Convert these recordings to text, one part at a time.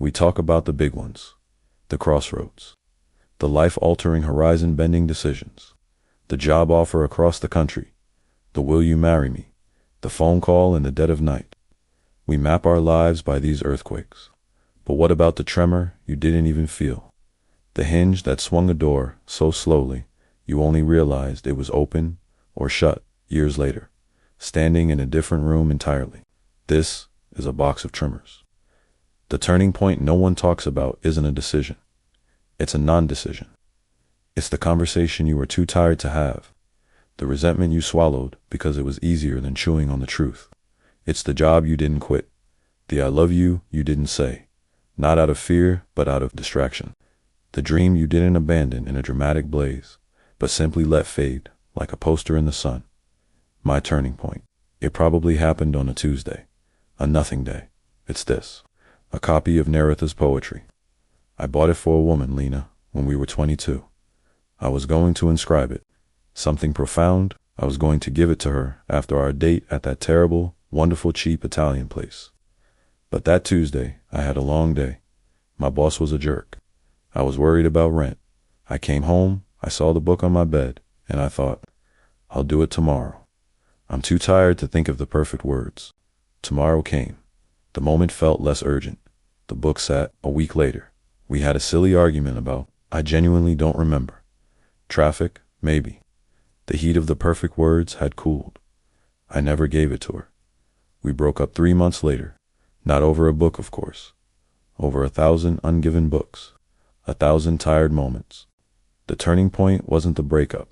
We talk about the big ones, the crossroads, the life-altering horizon-bending decisions, the job offer across the country, the will you marry me, the phone call in the dead of night. We map our lives by these earthquakes. But what about the tremor you didn't even feel? The hinge that swung a door so slowly you only realized it was open or shut years later, standing in a different room entirely. This is a box of tremors. The turning point no one talks about isn't a decision. It's a non-decision. It's the conversation you were too tired to have, the resentment you swallowed because it was easier than chewing on the truth. It's the job you didn't quit, the I love you didn't say, not out of fear but out of distraction. The dream you didn't abandon in a dramatic blaze, but simply let fade like a poster in the sun. My turning point. It probably happened on a Tuesday, a nothing day. It's this, a copy of Neretha's poetry. I bought it for a woman, Lena, when we were 22. I was going to inscribe it. Something profound. I was going to give it to her after our date at that terrible, wonderful, cheap Italian place. But that Tuesday, I had a long day. My boss was a jerk. I was worried about rent. I came home, I saw the book on my bed, and I thought, I'll do it tomorrow. I'm too tired to think of the perfect words. Tomorrow came. The moment felt less urgent. The book sat a week later. We had a silly argument about, I genuinely don't remember. Traffic, maybe. The heat of the perfect words had cooled. I never gave it to her. We broke up 3 months later. Not over a book, of course. Over 1,000 ungiven books. 1,000 tired moments. The turning point wasn't the breakup.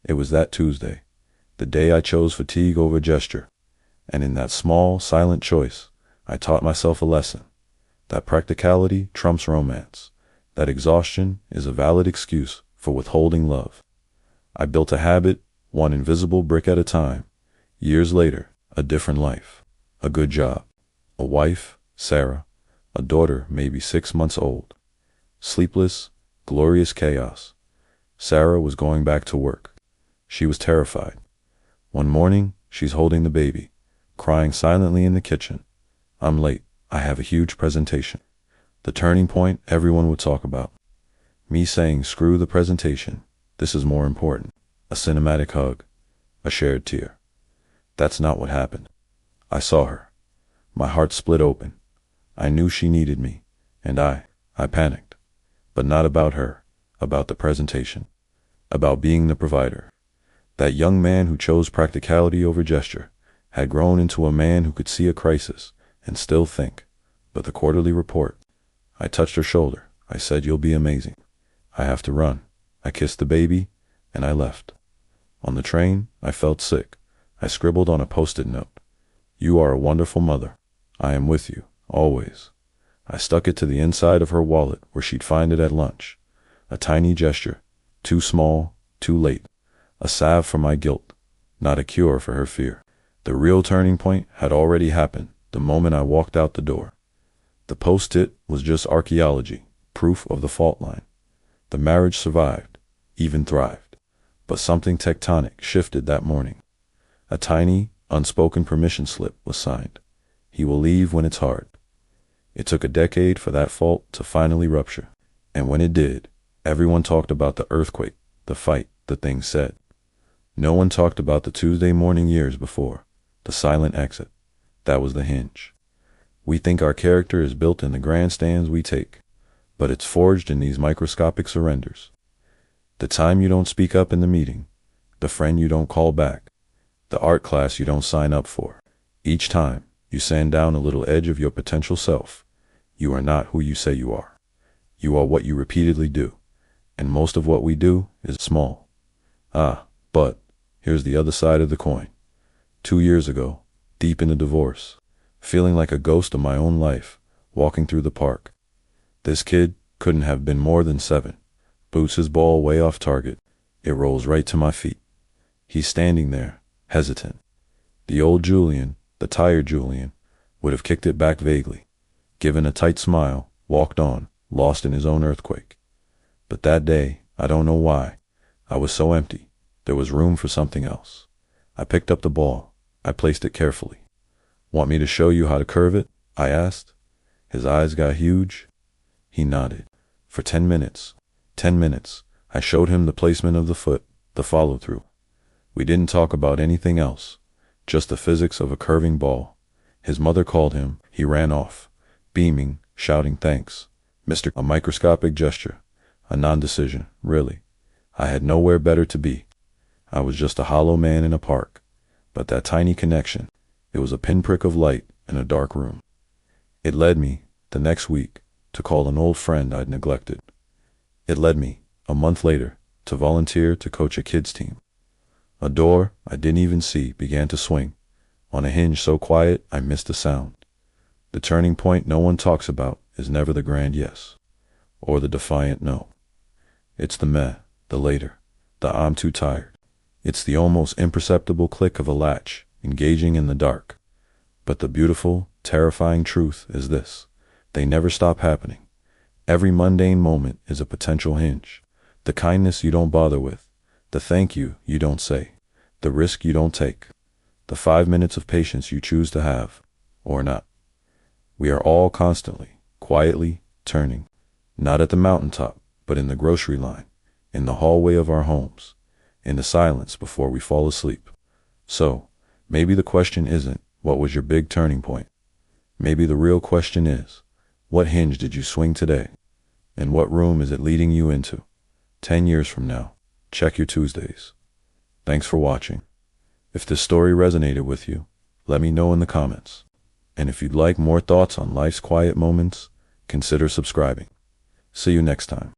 It was that Tuesday, the day I chose fatigue over gesture. And in that small, silent choice, I taught myself a lesson. That practicality trumps romance. That exhaustion is a valid excuse for withholding love. I built a habit, one invisible brick at a time. Years later, a different life. A good job. A wife, Sarah. A daughter, maybe 6 months old. Sleepless, glorious chaos. Sarah was going back to work. She was terrified. One morning, she's holding the baby, crying silently in the kitchen. I'm late. I have a huge presentation. The turning point everyone would talk about. Me saying, screw the presentation. This is more important. A cinematic hug. A shared tear. That's not what happened. I saw her. My heart split open. I knew she needed me, and I panicked. But not about her, about the presentation, about being the provider. That young man who chose practicality over gesture had grown into a man who could see a crisis and still think. But the quarterly report. I touched her shoulder. I said, you'll be amazing. I have to run. I kissed the baby, and I left. On the train, I felt sick. I scribbled on a post-it note. You are a wonderful mother. I am with you, always. I stuck it to the inside of her wallet where she'd find it at lunch. A tiny gesture, too small, too late. A salve for my guilt, not a cure for her fear. The real turning point had already happened the moment I walked out the door. The post-it was just archaeology, proof of the fault line. The marriage survived, even thrived. But something tectonic shifted that morning. A tiny, unspoken permission slip was signed. He will leave when it's hard. It took a decade for that fault to finally rupture. And when it did, everyone talked about the earthquake, the fight, the things said. No one talked about the Tuesday morning years before, the silent exit. That was the hinge. We think our character is built in the grandstands we take, but it's forged in these microscopic surrenders. The time you don't speak up in the meeting, the friend you don't call back, the art class you don't sign up for. Each time, you sand down a little edge of your potential self. You are not who you say you are. You are what you repeatedly do, and most of what we do is small. But here's the other side of the coin. 2 years ago, deep in a divorce, feeling like a ghost of my own life, walking through the park. This kid couldn't have been more than 7, boots his ball way off target. It rolls right to my feet. He's standing there, hesitant. The old Julian, the tired Julian, would have kicked it back vaguely, given a tight smile, walked on, lost in his own earthquake. But that day, I don't know why, I was so empty. There was room for something else. I picked up the ball. I placed it carefully. Want me to show you how to curve it? I asked. His eyes got huge. He nodded. For 10 minutes. 10 minutes. I showed him the placement of the foot, the follow-through. We didn't talk about anything else, just the physics of a curving ball. His mother called him. He ran off, beaming, shouting thanks. Mr. A microscopic gesture, a non-decision, really. I had nowhere better to be. I was just a hollow man in a park. But that tiny connection, it was a pinprick of light in a dark room. It led me, the next week, to call an old friend I'd neglected. It led me, a month later, to volunteer to coach a kids' team. A door I didn't even see began to swing, on a hinge so quiet I missed the sound. The turning point no one talks about is never the grand yes, or the defiant no. It's the meh, the later, the I'm too tired. It's the almost imperceptible click of a latch, engaging in the dark. But the beautiful, terrifying truth is this: they never stop happening. Every mundane moment is a potential hinge. The kindness you don't bother with, the thank you you don't say, the risk you don't take, the 5 minutes of patience you choose to have, or not. We are all constantly, quietly, turning, not at the mountaintop, but in the grocery line, in the hallway of our homes, in the silence before we fall asleep. So, maybe the question isn't, what was your big turning point? Maybe the real question is, what hinge did you swing today? And what room is it leading you into? 10 years from now, check your Tuesdays. Thanks for watching. If this story resonated with you, let me know in the comments. And if you'd like more thoughts on life's quiet moments, consider subscribing. See you next time.